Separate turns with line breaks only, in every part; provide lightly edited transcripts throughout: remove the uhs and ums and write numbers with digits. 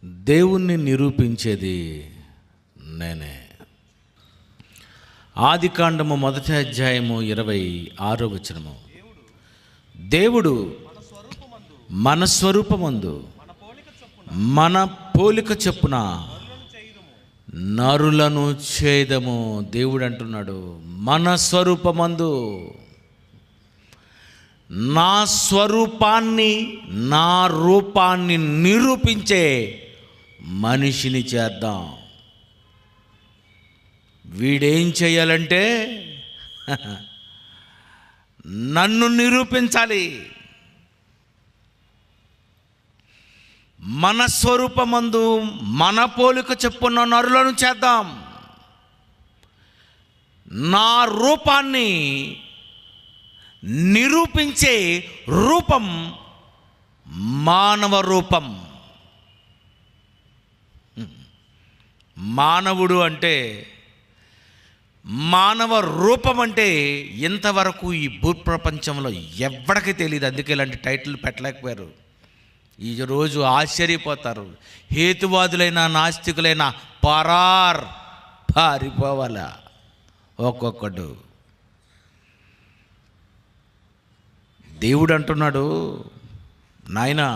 దేవుణ్ణి నిరూపించేది నేనే. ఆదికాండము 1వ అధ్యాయము 26వ వచనము. దేవుడు మన స్వరూపమందు మన పోలిక చొప్పున నరులను చేయదము. దేవుడు అంటున్నాడు, మన స్వరూపమందు, నా స్వరూపాన్ని నా రూపాన్ని నిరూపించే మనిషిని చేద్దాం. వీడేం చేయాలంటే నన్ను నిరూపించాలి. మన స్వరూపమందు మన పోలిక చొప్పున నరులను చేద్దాం. నా రూపాన్ని నిరూపించే రూపం మానవ రూపం. మానవుడు అంటే, మానవ రూపం అంటే ఇంతవరకు ఈ భూప్రపంచంలో ఎవ్వడికి తెలియదు. అందుకే ఇలాంటి టైటిల్ పెట్టలేకపోయారు. ఈరోజు ఆశ్చర్యపోతారు. హేతువాదులైన నాస్తికులైన పారిపోవాలా ఒక్కొక్కడు. దేవుడు అంటున్నాడు, నాయనా,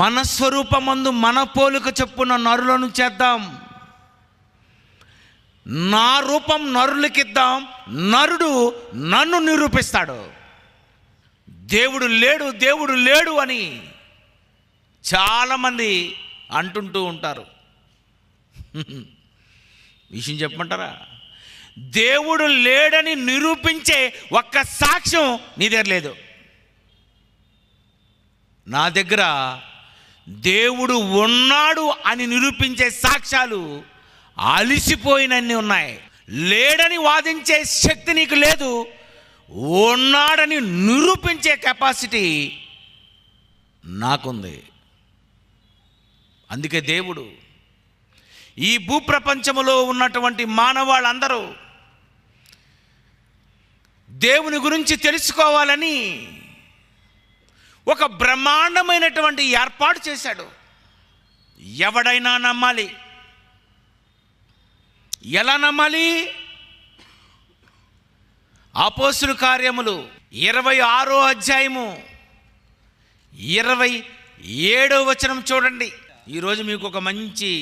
మన స్వరూపమందు మన పోలిక చొప్పున నరులను చేద్దాం. నా రూపం నరులకిద్దాం, నరుడు నన్ను నిరూపిస్తాడు. దేవుడు లేడు, దేవుడు లేడు అని చాలామంది అంటుంటూ ఉంటారు. విషయం చెప్పమంటారా? దేవుడు లేడని నిరూపించే ఒక్క సాక్ష్యం నీ దగ్గర లేదు. నా దగ్గర దేవుడు ఉన్నాడు అని నిరూపించే సాక్ష్యాలు అలిసిపోయినన్ని ఉన్నాయి. లేడని వాదించే శక్తి నీకు లేదు. ఉన్నాడని నిరూపించే కెపాసిటీ నాకుంది. అందుకే దేవుడు ఈ భూప్రపంచములో ఉన్నటువంటి మానవాళ్ళందరూ దేవుని గురించి తెలుసుకోవాలని ఒక బ్రహ్మాండమైనటువంటి ఏర్పాటు చేశాడు. ఎవడైనా నమ్మాలి. ఎలా నమ్మాలి? అపోస్తుల కార్యములు 26వ అధ్యాయము 27వ వచనం చూడండి. ఈరోజు మీకు ఒక మంచి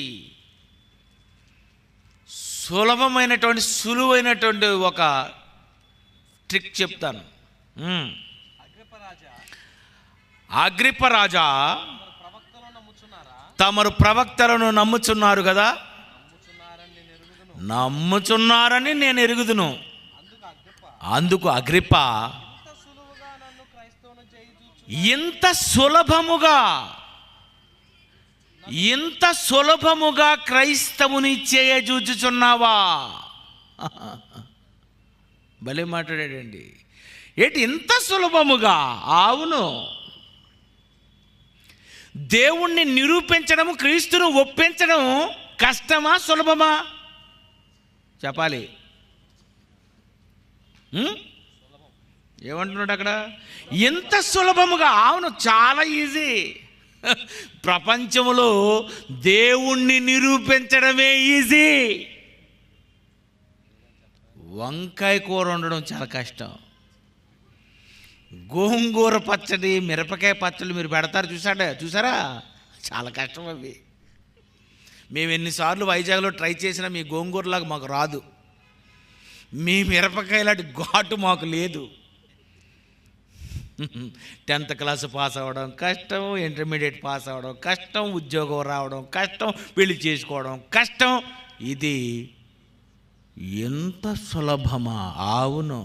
సులువైనటువంటి ఒక ట్రిక్ చెప్తాను. అగ్రిప్ప రాజా, తమరు ప్రవక్తలను నమ్ముచున్నారు కదా? నమ్ముచున్నారని నేను ఎరుగుదును. అందుకు అగ్రిప్ప, ఇంత సులభముగా క్రైస్తవుని చేయజూచుచున్నావా? భలే మాట్లాడాడండి. ఏంటి ఇంత సులభముగా? అవును. దేవుణ్ణి నిరూపించడం, క్రీస్తును ఒప్పించడం కష్టమా సులభమా చెప్పాలి? ఏమంటున్నాడు అక్కడ? ఎంత సులభముగా. అవును, చాలా ఈజీ. ప్రపంచంలో దేవుణ్ణి నిరూపించడమే ఈజీ. వంకాయ కూర వండడం చాలా కష్టం. గోంగూర పచ్చడి, మిరపకాయ పచ్చడి మీరు పెడతారు, చూసారా? చాలా కష్టం అవి. మేము ఎన్నిసార్లు వైజాగ్లో ట్రై చేసినా మీ గోంగూరలాగా మాకు రాదు. మీ మిరపకాయ లాంటి ఘాటు మాకు లేదు. 10th క్లాస్ పాస్ అవ్వడం కష్టం, ఇంటర్మీడియట్ పాస్ అవ్వడం కష్టం, ఉద్యోగం రావడం కష్టం, పెళ్లి చేసుకోవడం కష్టం. ఇది ఎంత సులభమా? అవును.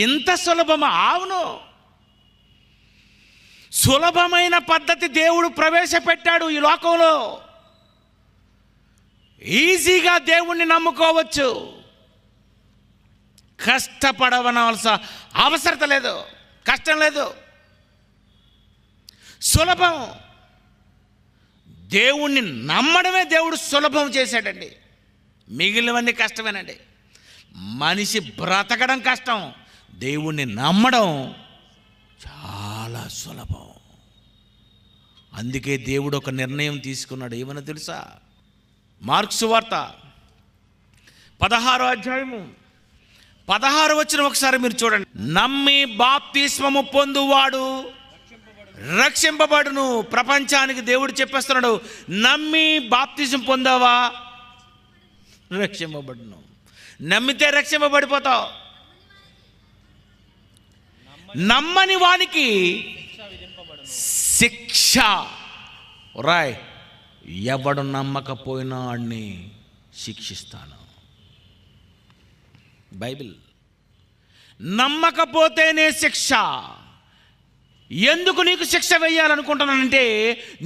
ఇంత సులభమా? అవును. సులభమైన పద్ధతి దేవుడు ప్రవేశపెట్టాడు ఈ లోకంలో. ఈజీగా దేవుణ్ణి నమ్ముకోవచ్చు. కష్టపడవలసిన అవసరం లేదు, కష్టం లేదు, సులభం. దేవుణ్ణి నమ్మడమే దేవుడు సులభం చేశాడండి. మిగిలినవన్నీ కష్టమేనండి. మనిషి బ్రతకడం కష్టం, దేవుణ్ణి నమ్మడం చాలా సులభం. అందుకే దేవుడు ఒక నిర్ణయం తీసుకున్నాడు. ఏమన్నా తెలుసా? మార్క్సు వార్త 16వ అధ్యాయము 16 వచనం ఒకసారి మీరు చూడండి. నమ్మి బాప్తిస్మము పొందువాడు రక్షింపబడును. ప్రపంచానికి దేవుడు చెప్పేస్తున్నాడు, నమ్మి బాప్తిజం పొందావా రక్షింపబడును. నమ్మితే రక్షింపబడిపోతావు. నమ్మని వానికి శిక్ష. రాయ్, ఎవడు నమ్మకపోయినా వాడిని శిక్షిస్తాను. బైబిల్. నమ్మకపోతేనే శిక్ష. ఎందుకు నీకు శిక్ష వేయాలనుకుంటున్నానంటే,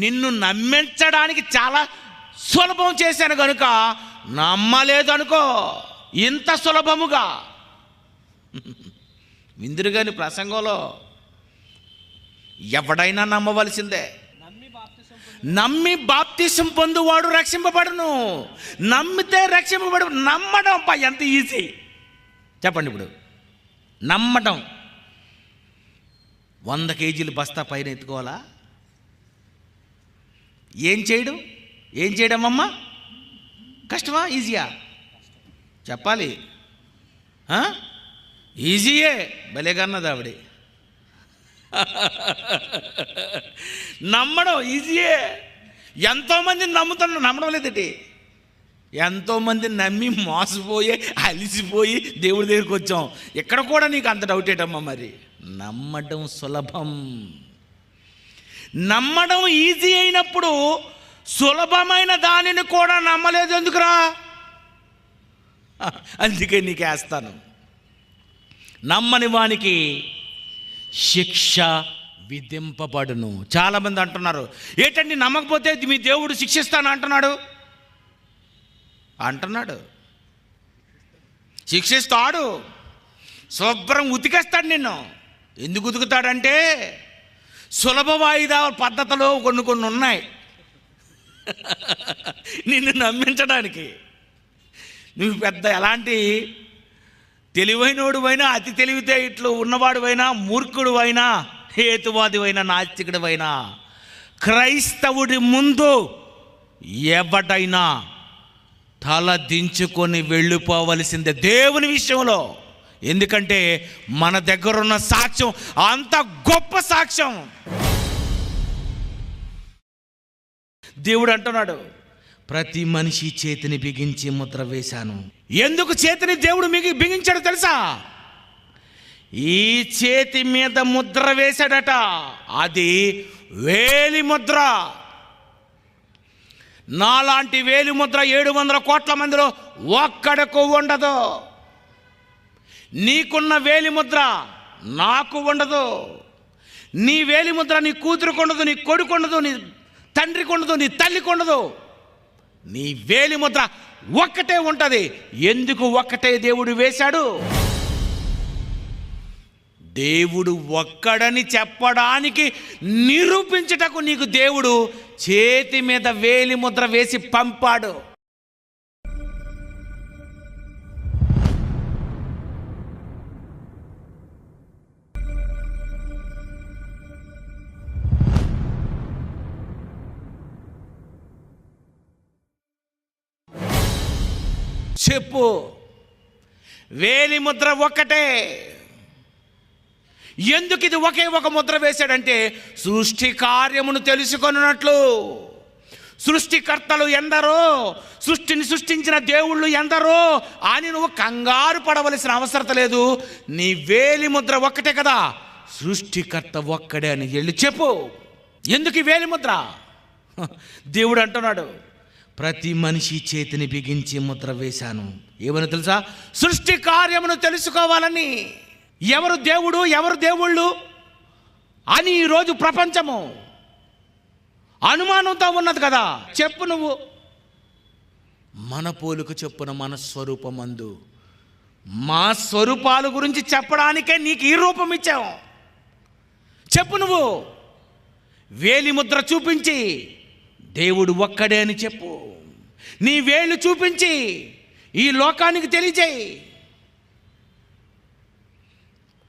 నిన్ను నమ్మించడానికి చాలా సులభం చేశాను కనుక నమ్మలేదు అనుకో. ఇంత సులభముగా విందురుగాని ప్రసంగంలో ఎవడైనా నమ్మవలసిందే. నమ్మి బాప్తిసం పొందువాడు రక్షింపబడును. నమ్మితే రక్షింపబడు. నమ్మడం ఎంత ఈజీ చెప్పండి. ఇప్పుడు నమ్మటం 100 కేజీలు బస్తా పైన ఎత్తుకోవాలా? ఏం చేయడం అమ్మా? కష్టమా ఈజీయా? చెప్పాలి. ఈజీయే. భలేగన్నది ఆవిడ. నమ్మడం ఈజీయే. ఎంతోమంది నమ్మడం లేదండి. ఎంతోమంది నమ్మి మోసపోయి అలిసిపోయి దేవుడి దగ్గరికి వచ్చాం. ఇక్కడ కూడా నీకు అంత డౌట్ ఏంటమ్మా? మరి నమ్మడం సులభం. నమ్మడం ఈజీ అయినప్పుడు సులభమైన దానిని కూడా నమ్మలేదు ఎందుకురా? అందుకే నీకు వేస్తాను. నమ్మని వానికి శిక్ష విధింపబడును. చాలామంది అంటున్నారు, ఏంటండి నమ్మకపోతే మీ దేవుడు శిక్షిస్తాను అంటున్నాడు. శిక్షిస్తాడు. శుభ్రం ఉతికేస్తాడు నిన్ను. ఎందుకు ఉతుకుతాడంటే, సులభ వాయిదా పద్ధతులు కొన్ని ఉన్నాయి నిన్ను నమ్మించడానికి. నువ్వు పెద్ద ఎలాంటి తెలివైనోడువైనా, అతి తెలివితే ఇట్లు ఉన్నవాడువైనా, మూర్ఖుడువైనా, హేతువాదివైనా, నాస్తికుడివైనా, క్రైస్తవుడి ముందు ఎవడైనా తల దించుకొని వెళ్ళిపోవలసిందే దేవుని విషయంలో. ఎందుకంటే మన దగ్గర ఉన్న సాక్ష్యం అంత గొప్ప సాక్ష్యం. దేవుడు అంటున్నాడు, ప్రతి మనిషి చేతిని బిగించి ముద్ర వేశాను. ఎందుకు చేతిని దేవుడు బిగించాడు తెలుసా? ఈ చేతి మీద ముద్ర వేశాడట. అది వేలి ముద్ర. నాలాంటి వేలి ముద్ర 700 కోట్ల మందిలో ఒక్కడకు ఉండదు. నీకున్న వేలి ముద్ర నాకు ఉండదు. నీ వేలి ముద్ర నీ కూతురుకు ఉండదు, నీ కొడుకు ఉండదు, నీ తండ్రికి ఉండదు, నీ తల్లికి ఉండదు. నీ వేలి ముద్ర ఒక్కటే ఉంటుంది. ఎందుకు ఒక్కటే దేవుడు వేశాడు? దేవుడు ఒక్కడని చెప్పడానికి, నిరూపించుటకు నీకు దేవుడు చేతి మీద వేలి ముద్ర వేసి పంపాడు. చెప్పు, వేలి ముద్ర ఒక్కటే. ఎందుకు ఇది ఒకే ఒక ముద్ర వేశాడంటే, సృష్టి కార్యమును తెలుసుకొనున్నట్లు. సృష్టికర్తలు ఎందరో, సృష్టిని సృష్టించిన దేవుళ్ళు ఎందరో అని నువ్వు కంగారు పడవలసిన అవసరం లేదు. నీ వేలి ముద్ర ఒక్కటే కదా, సృష్టికర్త ఒక్కడే అని వెళ్ళి చెప్పు. ఎందుకు ఈ వేలి ముద్ర? దేవుడు అంటున్నాడు, ప్రతి మనిషి చేతిని బిగించి ముద్ర వేశాను. ఏమని తెలుసా? సృష్టి కార్యమును తెలుసుకోవాలని. ఎవరు దేవుడు, ఎవరు దేవుళ్ళు అని ఈరోజు ప్రపంచము అనుమానంతో ఉన్నది కదా. చెప్పు నువ్వు. మన పోలిక చెప్పున మన స్వరూపమందు. మా స్వరూపాల గురించి చెప్పడానికే నీకు ఈ రూపం ఇచ్చావు. చెప్పు నువ్వు. వేలి ముద్ర చూపించి దేవుడు ఒక్కడే అని చెప్పు. నీ వేలు చూపించి ఈ లోకానికి తెలియజేయి.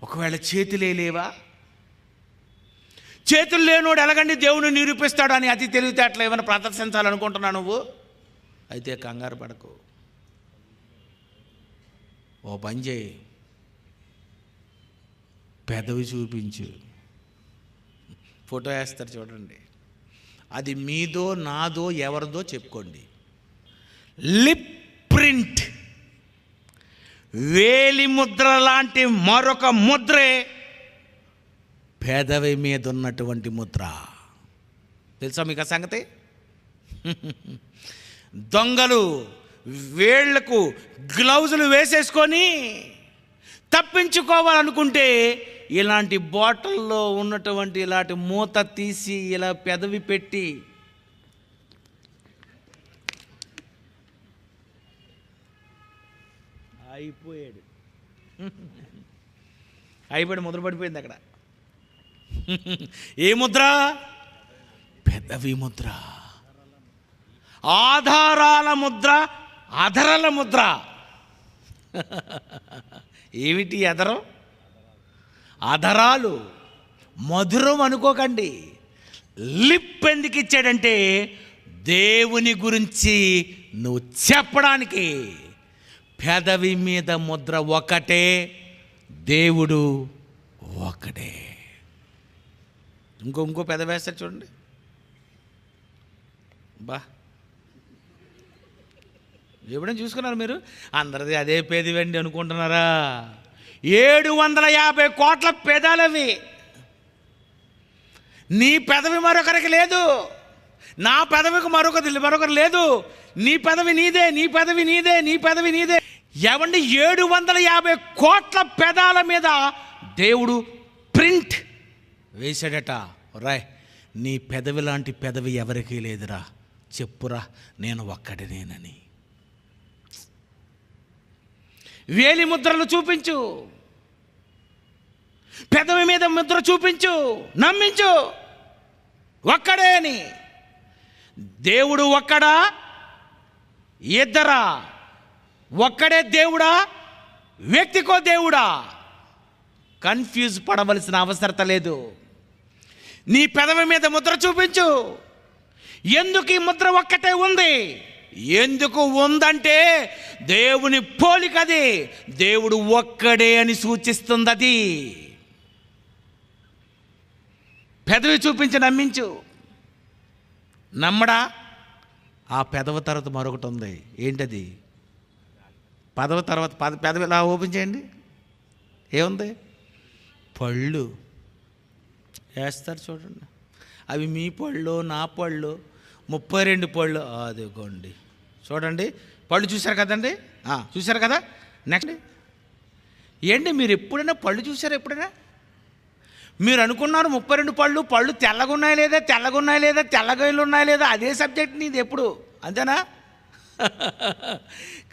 ఒకవేళ చేతులే లేవా? చేతులు లేనోడు ఎలాగండి దేవుని నిరూపిస్తాడు అని అతి తెలివితేటలు ఏమైనా ప్రదర్శించాలనుకుంటున్నావు నువ్వు? అయితే కంగారు పడకు, ఓ పని చేయి, పెదవి చూపించు. ఫోటో వేస్తారు చూడండి, అది మీదో నాదో ఎవరిదో చెప్పుకోండి. లిప్ ప్రింట్, వేలి ముద్ర లాంటి మరొక ముద్రే పెదవి మీద ఉన్నటువంటి ముద్ర. తెలుసా మీకు ఆ సంగతి? దొంగలు వేళ్లకు గ్లౌజులు వేసేసుకొని తప్పించుకోవాలనుకుంటే ఇలాంటి బాటిల్లో ఉన్నటువంటి ఇలాంటి మూత తీసి ఇలా పెదవి పెట్టి అయిపోయాడు ముద్ర పడిపోయింది అక్కడ. ఏ ముద్ర? పెదవి ముద్ర, ఆధారాల ముద్ర, అధరల ముద్ర. ఏమిటి అధరం? అధరాలు మధురం అనుకోకండి. లిప్ ఎందుకు ఇచ్చాడంటే దేవుని గురించి నువ్వు చెప్పడానికి. పెదవి మీద ముద్ర ఒకటే, దేవుడు ఒకటే. ఇంకో పెదవి వేస్తారు చూడండి, బా ఎప్పుడైనా చూసుకున్నారు మీరు? అందరిది అదే పెదవండి అనుకుంటున్నారా? 750 కోట్ల పెదాలవి. నీ పెదవి మరొకరికి లేదు, నా పెదవికి మరొకరు లేదు. నీ పెదవి నీదే, నీ పెదవి నీదే, నీ పెదవి నీదే. ఏమండి 750 కోట్ల పెదాల మీద దేవుడు ప్రింట్ వేశాడట. రాయ్, నీ పెదవి లాంటి పెదవి ఎవరికీ లేదురా, చెప్పురా నేను ఒక్కడినేనని. వేలి ముద్రలు చూపించు, పెదవి మీద ముద్ర చూపించు, నమ్మించు ఒక్కడే అని. దేవుడు ఒక్కడా, ఇద్దరా? ఒక్కడే దేవుడా, వ్యక్తికో దేవుడా? కన్ఫ్యూజ్ పడవలసిన అవసరత లేదు. నీ పెదవి మీద ముద్ర చూపించు. ఎందుకు ఈ ముద్ర ఒక్కటే ఉంది? ఎందుకు ఉందంటే దేవుని పోలికది, దేవుడు ఒక్కడే అని సూచిస్తుంది. అది పెదవి చూపించి నమ్మించు. నమ్మడా? ఆ పెదవి తర్వాత మరొకటి ఉంది. ఏంటది? పదవి తర్వాత పెదవి ఇలా ఓపెన్ చేయండి, ఏముంది? పళ్ళు వేస్తారు చూడండి. అవి మీ పళ్ళు, నా పళ్ళు, 32 పళ్ళు. అదిగోండి చూడండి, పళ్ళు చూశారు కదండి, చూశారు కదా. నెక్స్ట్ ఏంటి, మీరు ఎప్పుడైనా పళ్ళు చూసారా? ఎప్పుడైనా మీరు అనుకున్నారు 32 పళ్ళు తెల్లగా ఉన్నాయి లేదా, తెల్లగాయలు ఉన్నాయి లేదా, అదే సబ్జెక్ట్ నీది ఎప్పుడు, అంతేనా?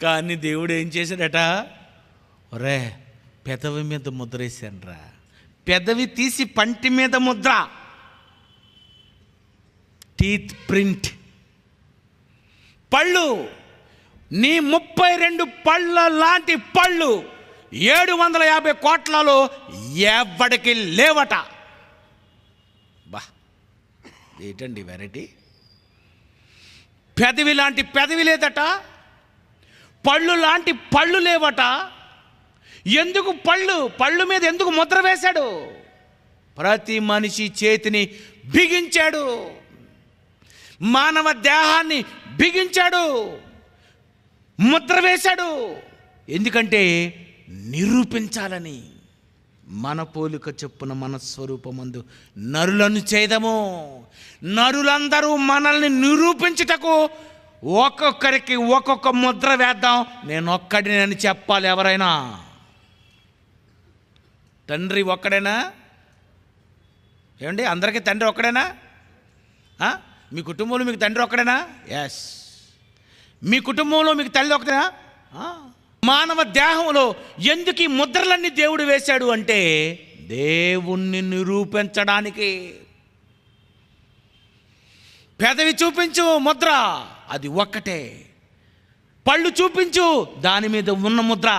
కానీ దేవుడు ఏం చేశాడట? ఒరే, పెదవి మీద ముద్ర వేసానురా. పెదవి తీసి పంటి మీద ముద్ర, టీత్ ప్రింట్. పళ్ళు, నీ 32 పళ్ళ లాంటి పళ్ళు 750 కోట్లలో ఎవడికి లేవట. బా, ఏంటండి వెరైటీ! పెదవి లాంటి పెదవి లేదట, పళ్ళు లాంటి పళ్ళు లేవట. ఎందుకు పళ్ళు మీద ఎందుకు ముద్ర వేశాడు? ప్రతి మనిషి చేతిని బిగించాడు, మానవ దేహాన్ని బిగించాడు, ముద్ర వేశాడు. ఎందుకంటే నిరూపించాలని. మన పోలిక చొప్పున మన స్వరూపమందు నరులను చేదము. నరులందరూ మనల్ని నిరూపించుటకు ఒక్కొక్కరికి ఒక్కొక్క ముద్ర వేద్దాం. నేను ఒక్కడినని చెప్పాలి ఎవరైనా. తండ్రి ఒక్కడేనా? ఏమండి, అందరికీ తండ్రి ఒక్కడేనా? మీ కుటుంబంలో మీకు తండ్రి ఒక్కడేనా? ఎస్. మీ కుటుంబంలో మీకు తల్లి ఒకటేనా? మానవ దేహంలో ఎందుకు ఈ ముద్రలన్నీ దేవుడు వేశాడు అంటే దేవుణ్ణి నిరూపించడానికి. పెదవి చూపించు ముద్ర, అది ఒక్కటే. పళ్ళు చూపించు, దాని మీద ఉన్న ముద్ర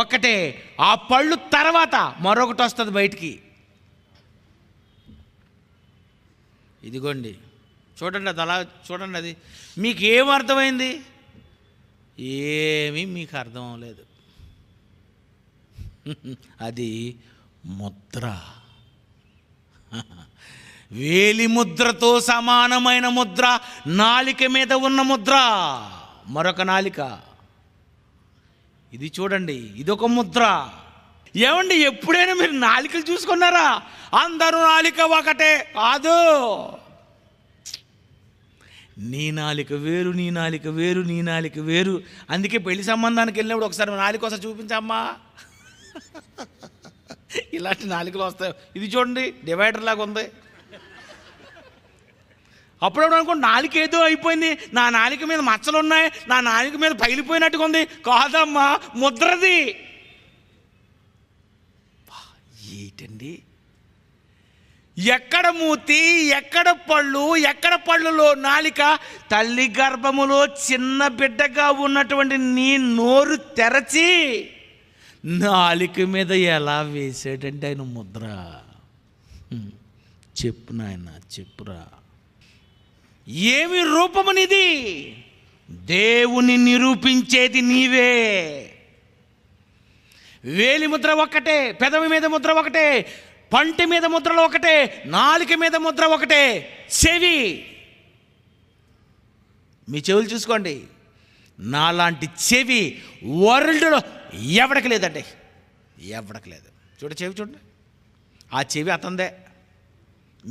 ఒక్కటే. ఆ పళ్ళు తర్వాత మరొకటి వస్తుంది బయటికి. ఇదిగోండి చూడండి, అది అలా చూడండి. అది మీకు ఏం అర్థమైంది? ఏమీ మీకు అర్థం అవ్వలేదు. అది ముద్ర, వేలి ముద్రతో సమానమైన ముద్ర, నాలిక మీద ఉన్న ముద్ర, మరొక నాలిక. ఇది చూడండి, ఇదొక ముద్ర. ఏమండి, ఎప్పుడైనా మీరు నాలికలు చూసుకున్నారా? అందరూ నాలిక ఒకటే కాదు. నీ నాలిక వేరు, నీ నాలిక వేరు, నీ నాలిక వేరు. అందుకే పెళ్లి సంబంధానికి వెళ్ళినప్పుడు ఒకసారి నాలిక ఒకసారి చూపించమ్మా. ఇలాంటి నాలికలు వస్తాయి. ఇది చూడండి, డివైడర్ లాగా ఉంది. అప్పుడప్పుడు అనుకోండి నాలిక ఏదో అయిపోయింది, నా నాలిక మీద మచ్చలు ఉన్నాయి, నా నాలిక మీద పగిలిపోయినట్టుగా ఉంది. కాదమ్మా, ముద్రది. ఏంటండి, ఎక్కడ మూతి, ఎక్కడ పళ్ళు, ఎక్కడ పళ్ళులో నాలిక? తల్లి గర్భములో చిన్న బిడ్డగా ఉన్నటువంటి నీ నోరు తెరచి నాలిక మీద ఎలా వేసాడంటే ఆయన ముద్ర. చెప్పు నాయన, చెప్పురా. ఏమి రూపము నీది? దేవుని నిరూపించేది నీవే. వేలి ముద్ర ఒక్కటే, పెదవి మీద ముద్ర ఒకటే, పంటి మీద ముద్రలు ఒకటే, నాలుక మీద ముద్ర ఒకటే, చెవి. మీ చెవులు చూసుకోండి, నాలాంటి చెవి వరల్డ్లో ఎవడికి లేదండి, ఎవడికి లేదు. చెవి చూడండి, ఆ చెవి అతందే,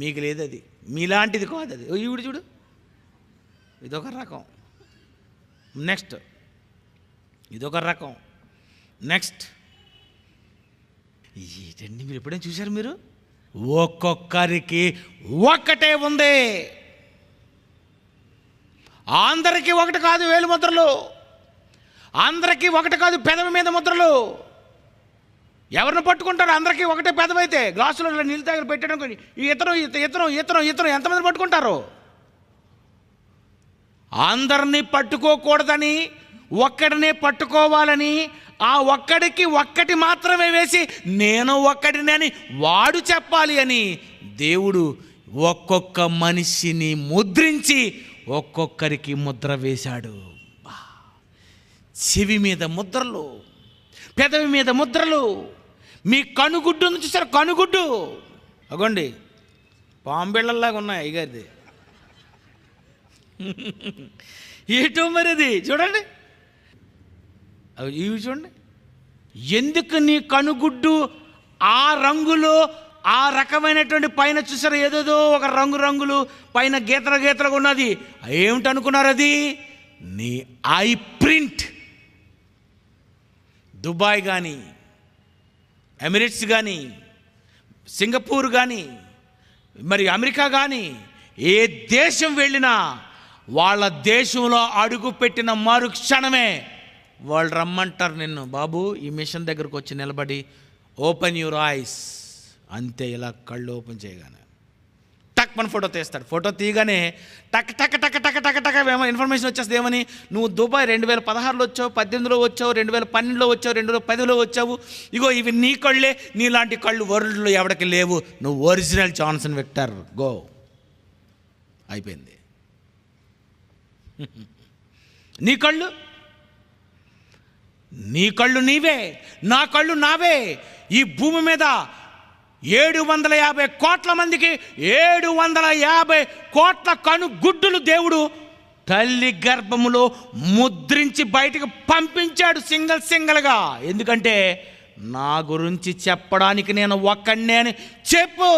మీకు లేదు. అది మీలాంటిది కాదు. అది ఈవిడ చూడు, ఇదొక రకం. నెక్స్ట్ ఇదొక రకం. నెక్స్ట్ ఏంటండి, మీరు ఎప్పుడైనా చూశారు? మీరు ఒక్కొక్కరికి ఒక్కటే ఉంది. అందరికీ ఒకటి కాదు వేలు ముద్రలు, అందరికీ ఒకటి కాదు పెదవి మీద ముద్రలు. ఎవరిని పట్టుకుంటారు? అందరికీ ఒకటే పెదవి అయితే గ్లాసులో నీళ్ళు తాగి పెట్టడం ఇతను ఇతను ఇతను ఇతను ఎంతమంది పట్టుకుంటారు? అందరినీ పట్టుకోకూడదని, ఒక్కడినే పట్టుకోవాలని, ఆ ఒక్కడికి ఒక్కటి మాత్రమే వేసి నేను ఒక్కడిని అని వాడు చెప్పాలి అని దేవుడు ఒక్కొక్క మనిషిని ముద్రించి ఒక్కొక్కరికి ముద్ర వేశాడు. చెవి మీద ముద్రలు, పెదవి మీద ముద్రలు. మీ కనుగుడ్డు నుంచి చూసారు? కనుగుడ్డు అగోండి, పాంబిళ్ళలాగా ఉన్నాయి అయ్యగారిది. ఏటో మరి అది చూడండి, ఇవి చూడండి. ఎందుకు నీ కనుగుడ్డు ఆ రంగులో, ఆ రకమైనటువంటి పైన చూసారు ఏదేదో ఒక రంగులు పైన గీతలుగా ఉన్నది? ఏమిటనుకున్నారు? అది నీ ఐ ప్రింట్. దుబాయ్ కానీ, ఎమిరేట్స్ కానీ, సింగపూర్ కానీ, మరి అమెరికా కానీ, ఏ దేశం వెళ్ళినా వాళ్ళ దేశంలో అడుగు పెట్టిన మరుక్షణమే వాళ్ళు రమ్మంటారు నిన్ను, బాబు ఈ మిషన్ దగ్గరకు వచ్చి నిలబడి ఓపెన్ యువర్ ఐస్. అంతే, ఇలా కళ్ళు ఓపెన్ చేయగానే టక్ మన ఫోటో తీస్తాడు. ఫోటో తీయగానే టక్ టక్ టక్ టక్ టక్ టక్ ఏమో ఇన్ఫర్మేషన్ వచ్చేస్తుంది. ఏమని? నువ్వు దుబాయ్ 2016లో వచ్చావు, 18లో వచ్చావు, 2012లో వచ్చావు, 2010లో వచ్చావు. ఇగో ఇవి నీ కళ్ళే, నీలాంటి కళ్ళు వరల్డ్లో ఎవరికి లేవు. నువ్వు ఒరిజినల్ జాన్సన్ విక్టర్, గో. అయిపోయింది. నీ కళ్ళు నీవే, నా కళ్ళు నావే. ఈ భూమి మీద 750 కోట్ల మందికి 750 కోట్ల కనుగుడ్డులు దేవుడు తల్లి గర్భములో ముద్రించి బయటకు పంపించాడు సింగిల్గా. ఎందుకంటే నా గురించి చెప్పడానికి నేను ఒక్కడినే అని చెప్పవా?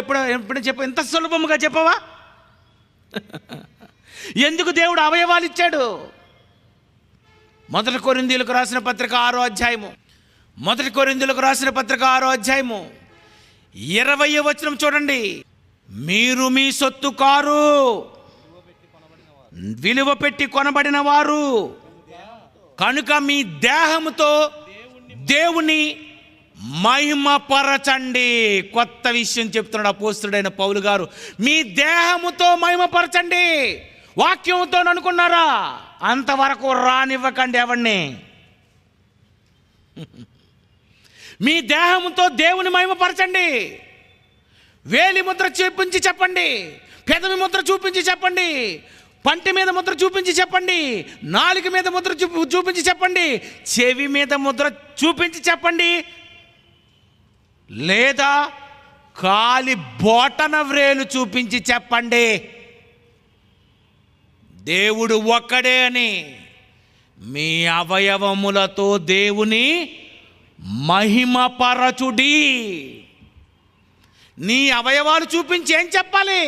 ఎప్పుడైనా చెప్పు? ఇంత సులభముగా చెప్పవా? ఎందుకు దేవుడు అవయవాలు ఇచ్చాడు? 1 కొరింథీయులకు రాసిన పత్రిక 6వ అధ్యాయము, 1 కొరింథీయులకు రాసిన పత్రిక 6వ అధ్యాయము 20వ వచనం చూడండి. మీరు మీ సొత్తు కారు, విలువ పెట్టి కొనబడిన వారు కనుక మీ దేహముతో దేవుని మహిమపరచండి. కొత్త విషయం చెప్తున్నాడు అపోస్తలుడైన పౌలు గారు. మీ దేహముతో మహిమపరచండి. వాక్యంతో అనుకున్నారా? అంతవరకు రానివ్వకండి ఎవరిని. మీ దేహంతో దేవుని మహిమపరచండి. వేలి ముద్ర చూపించి చెప్పండి, పెదవి ముద్ర చూపించి చెప్పండి, పంటి మీద ముద్ర చూపించి చెప్పండి, నాలుక మీద ముద్ర చూపించి చెప్పండి, చెవి మీద ముద్ర చూపించి చెప్పండి, లేదా కాలి బొటన వ్రేలు చూపించి చెప్పండి దేవుడు ఒక్కడే అని. మీ అవయవములతో దేవుని మహిమపరచుడి. నీ అవయవాలు చూపించి ఏం చెప్పాలి?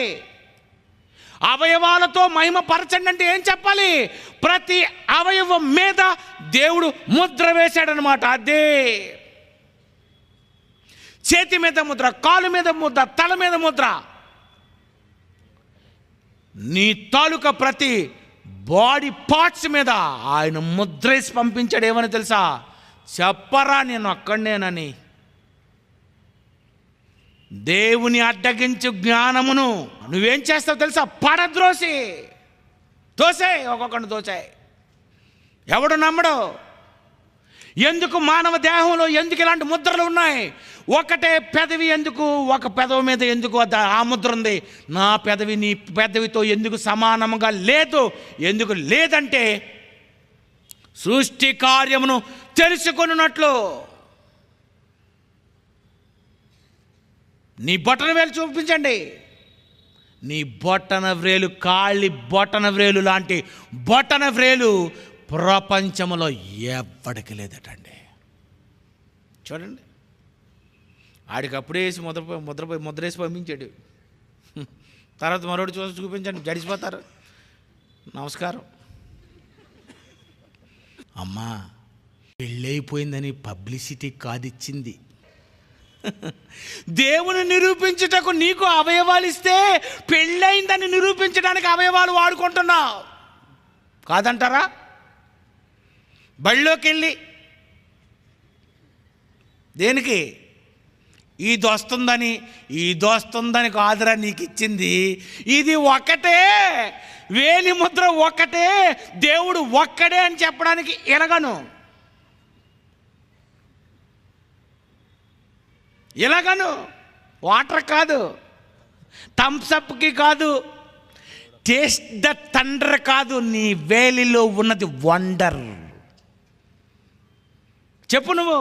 అవయవాలతో మహిమపరచండి అంటే ఏం చెప్పాలి? ప్రతి అవయవం మీద దేవుడు ముద్ర వేశాడనమాట. అదే చేతి మీద ముద్ర, కాలు మీద ముద్ర, తల మీద ముద్ర. నీ తాలూకా ప్రతి బాడీ పార్ట్స్ మీద ఆయన ముద్రేసి పంపించాడు. ఏమని తెలుసా? చెప్పరా నేను అక్కడనేనని. దేవుని అడ్డగించు జ్ఞానమును నువ్వేం చేస్తావు తెలుసా? పడద్రోసి దోసాయి, ఒక్కొక్కడిని దోచాయి. ఎవడు నమ్మడు? ఎందుకు మానవ దేహంలో ఎందుకు ఇలాంటి ముద్రలు ఉన్నాయి? ఒకటే పెదవి ఎందుకు, ఒక పెదవి మీద ఎందుకు ఆ ముద్ర ఉంది? నా పెదవి నీ పెదవితో ఎందుకు సమానముగా లేదు? ఎందుకు లేదంటే సృష్టి కార్యమును తెలుసుకొనున్నట్లు. నీ బొటన వేలు చూపించండి. నీ బొటన వ్రేలు, కాళ్ళి బొటన వ్రేలు లాంటి బొటన వ్రేలు ప్రపంచంలో ఎవ్వడికి లేదటండి. చూడండి, ఆడికి అప్పుడే వేసి ముద్రేసి పంపించాడు. తర్వాత మరొకటి చూపించండి, జడిసిపోతారు. నమస్కారం అమ్మా, పెళ్ళైపోయిందని పబ్లిసిటీ కాదిచ్చింది. దేవుని నిరూపించుటకు నీకు అవయవాలు ఇస్తే పెళ్ళైందని నిరూపించడానికి అవయవాలు వాడుకుంటున్నావు కాదంటారా? బళ్ళోకి వెళ్ళి దేనికి? ఈ దోస్తుందని కాదురా నీకు ఇచ్చింది. ఇది ఒక్కటే, వేలి ముద్ర ఒక్కటే, దేవుడు ఒక్కడే అని చెప్పడానికి ఎలాగను వాటర్ కాదు, థమ్సప్కి కాదు, టేస్ట్ ద థండర్ కాదు. నీ వేలిలో ఉన్నది వండర్. చెప్పు నువ్వు.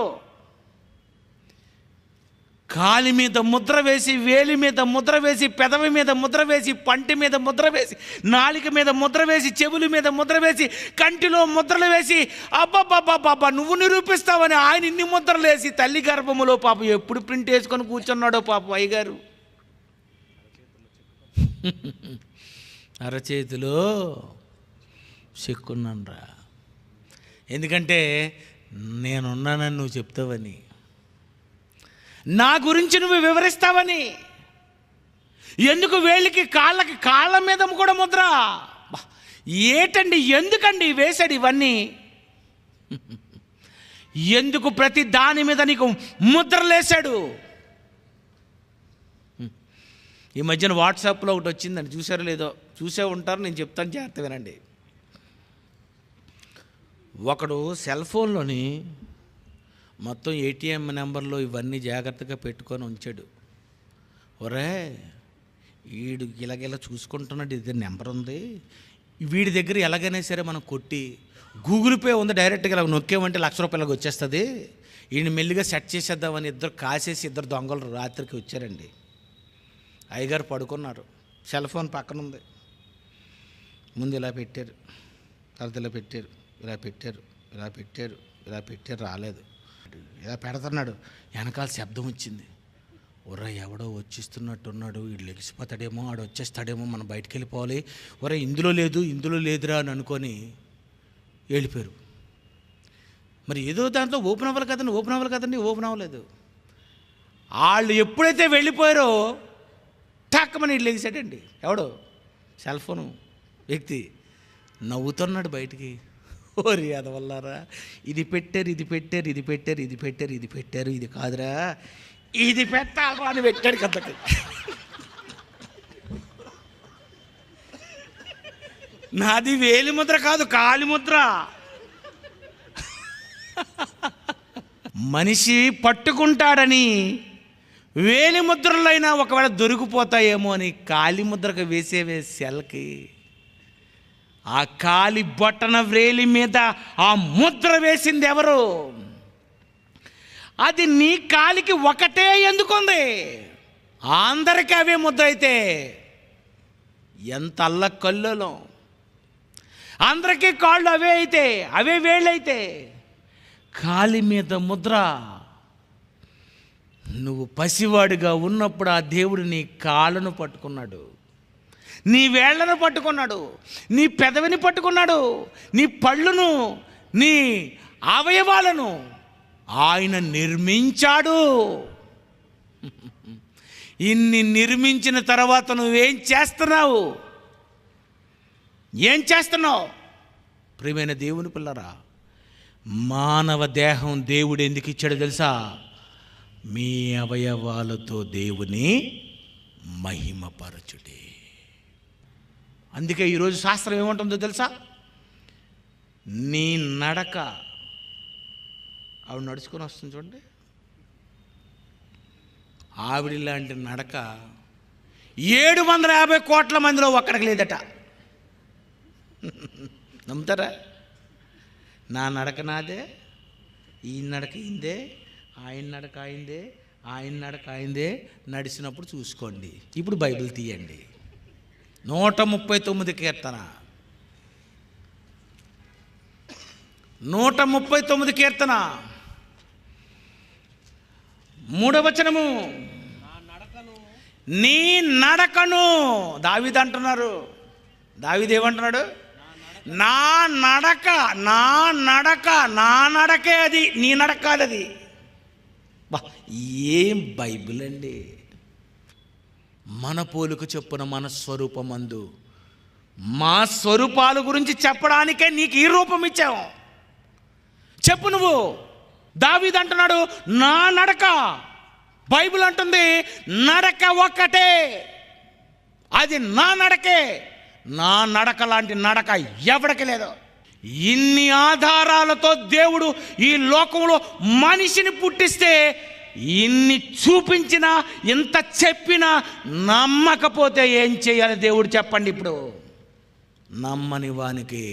కాలి మీద ముద్ర వేసి, వేలి మీద ముద్ర వేసి, పెదవి మీద ముద్ర వేసి, పంటి మీద ముద్ర వేసి, నాలుక మీద ముద్ర వేసి, చెవుల మీద ముద్ర వేసి, కంటిలో ముద్రలు వేసి, అబ్బబ్బబ్బబ్బబ్బా నువ్వు నిరూపిస్తావని ఆయన ఇన్ని ముద్రలు వేసి తల్లి గర్భములో పాపం ఎప్పుడు ప్రింట్ వేసుకొని కూర్చున్నాడో పాపం అయ్యగారు. అరచేతిలో చెక్కున్నానురా. ఎందుకంటే నేనున్నానని నువ్వు చెప్తావని, నా గురించి నువ్వు వివరిస్తావని. ఎందుకు వేలికి కాళ్ళ మీద కూడా ముద్ర? ఏటండి, ఎందుకండి వేశాడు ఇవన్నీ? ఎందుకు ప్రతి దాని మీద నీకు ముద్రలేశాడు? ఈ మధ్యన వాట్సాప్లో ఒకటి వచ్చిందండి, చూసారో లేదో? చూసే ఉంటారు, నేను చెప్తాను, జాగ్రత్త వినండి. ఒకడు సెల్ ఫోన్లోని మొత్తం ఏటీఎం నెంబర్లు ఇవన్నీ జాగ్రత్తగా పెట్టుకొని ఉంచాడు. ఒరే వీడు ఇలాగెలా చూసుకుంటున్నాడు, ఇది నెంబర్ ఉంది, వీడి దగ్గర ఎలాగైనా సరే మనం కొట్టి గూగుల్ పే ఉంది, డైరెక్ట్గా ఇలా నొక్కేమంటే ₹1,00,000 వచ్చేస్తుంది, ఈయన మెల్లిగా సెట్ చేసేద్దామని ఇద్దరు కాసేసి, ఇద్దరు దొంగలు రాత్రికి వచ్చారండి. అయ్యగారు పడుకున్నారు, సెల్ ఫోన్ పక్కన ఉంది. ముందు ఇలా పెట్టారు, తర్వాత ఇలా పెట్టారు, ఇలా పెట్టారు, ఇలా పెట్టారు, ఇలా పెట్టారు, రాలేదు. ఇలా పెడుతున్నాడు, వెనకాల శబ్దం వచ్చింది. ఒరే ఎవడో వచ్చిస్తున్నట్టున్నాడు, వీడు లెగిసిపోతాడేమో, ఆడు వచ్చేస్తాడేమో, మనం బయటికి వెళ్ళిపోవాలి, ఒరే ఇందులో లేదురా అని అనుకొని వెళ్ళిపోయారు. మరి ఏదో దాంట్లో ఓపెన్ అవ్వాలి కదండి, ఓపెన్ అవ్వలేదు. వాళ్ళు ఎప్పుడైతే వెళ్ళిపోయారో టక్కమని ఇట్లా లెగిసాడండి. ఎవడో సెల్ ఫోను వ్యక్తి నవ్వుతున్నాడు బయటికి. ఓరి అదవల్లారా, ఇది పెట్టారు, ఇది కాదురా, ఇది పెట్టాలరా అని పెట్టాడు కథకి. నాది వేలి ముద్ర కాదు, కాలి ముద్ర. మనిషి పట్టుకుంటాడని వేలి ముద్రలైనా ఒకవేళ దొరికిపోతాయేమో అని కాలి ముద్రకు వేసే సెల్కి ఆ కాలి బొట్టన వ్రేలి మీద ఆ ముద్ర వేసింది ఎవరు? అది నీ కాలికి ఒకటే ఎందుకుంది? అందరికీ అవే ముద్ర అయితే ఎంత అల్లకల్లోలం. అందరికీ కాళ్ళు అవే అయితే, అవే వేళ్ళైతే, కాలి మీద ముద్ర. నువ్వు పసివాడిగా ఉన్నప్పుడు ఆ దేవుడు నీ కాళ్ళను పట్టుకున్నాడు, నీ వేళ్లను పట్టుకున్నాడు, నీ పెదవిని పట్టుకున్నాడు, నీ పళ్ళును, నీ అవయవాలను ఆయన నిర్మించాడు. ఇన్ని నిర్మించిన తర్వాత నువ్వేం చేస్తున్నావు? ఏం చేస్తున్నావు? ప్రియమైన దేవుని పిల్లరా, మానవ దేహం దేవుడు ఎందుకు ఇచ్చాడో తెలుసా? మీ అవయవాలతో దేవుని మహిమపరచుడే. అందుకే ఈరోజు శాస్త్రం ఏమంటుందో తెలుసా? నీ నడక, ఆవిడ నడుచుకొని వస్తుంది చూడండి, ఆవిడ లాంటి నడక 750 కోట్ల మందిలో ఒక్కడికి లేదట. నమ్ముతారా? నా నడక నాదే, ఈ నడక ఇందే, ఆయన నడక అయిందే, ఆయన నడక అయిందే. నడిచినప్పుడు చూసుకోండి. ఇప్పుడు బైబిల్ తీయండి. 139 కీర్తన, 139 కీర్తన 3వ వచనము. నీ నడకను, దావీదు అంటున్నారు. దావీదు ఏమంటున్నాడు? నా నడక, నా నడక, నా నడకే అది, నీ నడక కాదు అది. బా, ఏం బైబిల్ అండి! మన పోలిక చొప్పున మన స్వరూపమందు, మా స్వరూపాల గురించి చెప్పడానికే నీకు ఈ రూపం ఇచ్చావు. చెప్పు నువ్వు. దావీదు అంటున్నాడు నా నడక. బైబిల్ అంటుంది నడక ఒక్కటే, అది నా నడకే. నా నడక లాంటి నడక ఎవడికి లేదు. ఇన్ని ఆధారాలతో దేవుడు ఈ లోకంలో మనిషిని పుట్టిస్తే, ఇన్ని చూపించినా, ఇంత చెప్పినా నమ్మకపోతే ఏం చేయాలి దేవుడు చెప్పండి? ఇప్పుడు నమ్మని వానికి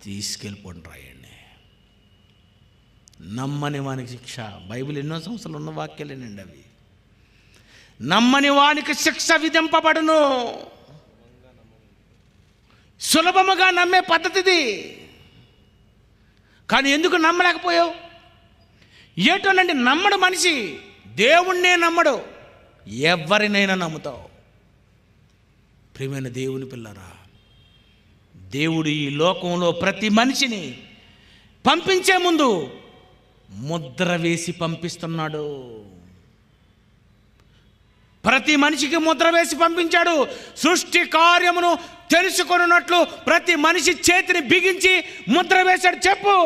తీసుకెళ్ళిపోండి, రాయండి. నమ్మని వానికి శిక్ష. బైబిల్ ఎన్నో సంవత్సరాలు ఉన్న వాక్యాలేనండి అవి. నమ్మని వానికి శిక్ష విధింపబడును. సులభముగా నమ్మే పద్ధతిది. కానీ ఎందుకు నమ్మలేకపోయావు? ఏటోనండి, నమ్మడు మనిషి, దేవుణ్ణే నమ్మడు. ఎవరినైనా నమ్ముతావు. ప్రియమైన దేవుని పిల్లరా, దేవుడు ఈ లోకంలో ప్రతి మనిషిని పంపించే ముందు ముద్ర వేసి పంపిస్తున్నాడు. ప్రతి మనిషికి ముద్ర వేసి పంపించాడు. సృష్టి కార్యమును తెలుసుకొనున్నట్లు ప్రతి మనిషి చేతిని బిగించి ముద్ర వేశాడు. చెప్పు.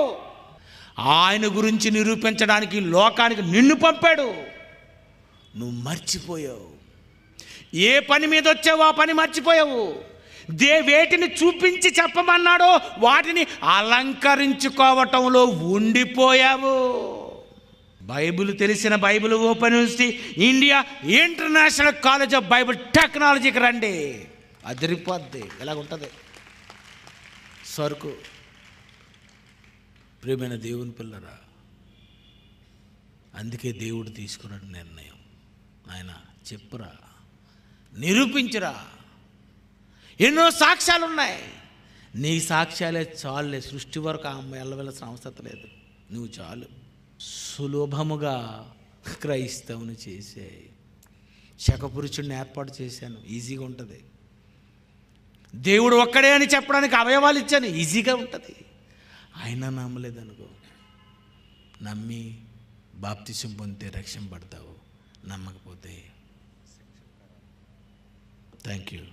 ఆయన గురించి నిరూపించడానికి లోకానికి నిన్ను పంపాడు. నువ్వు మర్చిపోయావు. ఏ పని మీద వచ్చావో ఆ పని మర్చిపోయావు. వేటిని చూపించి చెప్పమన్నాడో వాటిని అలంకరించుకోవటంలో ఉండిపోయావు. బైబిల్ తెలిసిన Bible open university India international college of Bible టెక్నాలజీకి రండి. అదిరిపోద్ది. ఎలాగుంటుంది సరుకు. ప్రియమైన దేవుని పిల్లరా, అందుకే దేవుడు తీసుకున్న నిర్ణయం, ఆయన చెప్పురా, నిరూపించురా. ఎన్నో సాక్ష్యాలు ఉన్నాయి. నీ సాక్ష్యాలే చాలులే. సృష్టి వరకు ఆ అమ్మాయి వెళ్ళవలసిన అవసరం లేదు. నువ్వు చాలు. సులభముగా క్రైస్తవుని చేసే శకపురుషుడిని ఏర్పాటు చేశాను. ఈజీగా ఉంటుంది. దేవుడు ఒక్కడే అని చెప్పడానికి అవయవాలు ఇచ్చాను. ఈజీగా ఉంటుంది. ఆయన నమ్మలేదనుకో, నమ్మి బాప్తిసం పొందితే రక్షణ పడతావు. నమ్మకపోతే థ్యాంక్ యూ.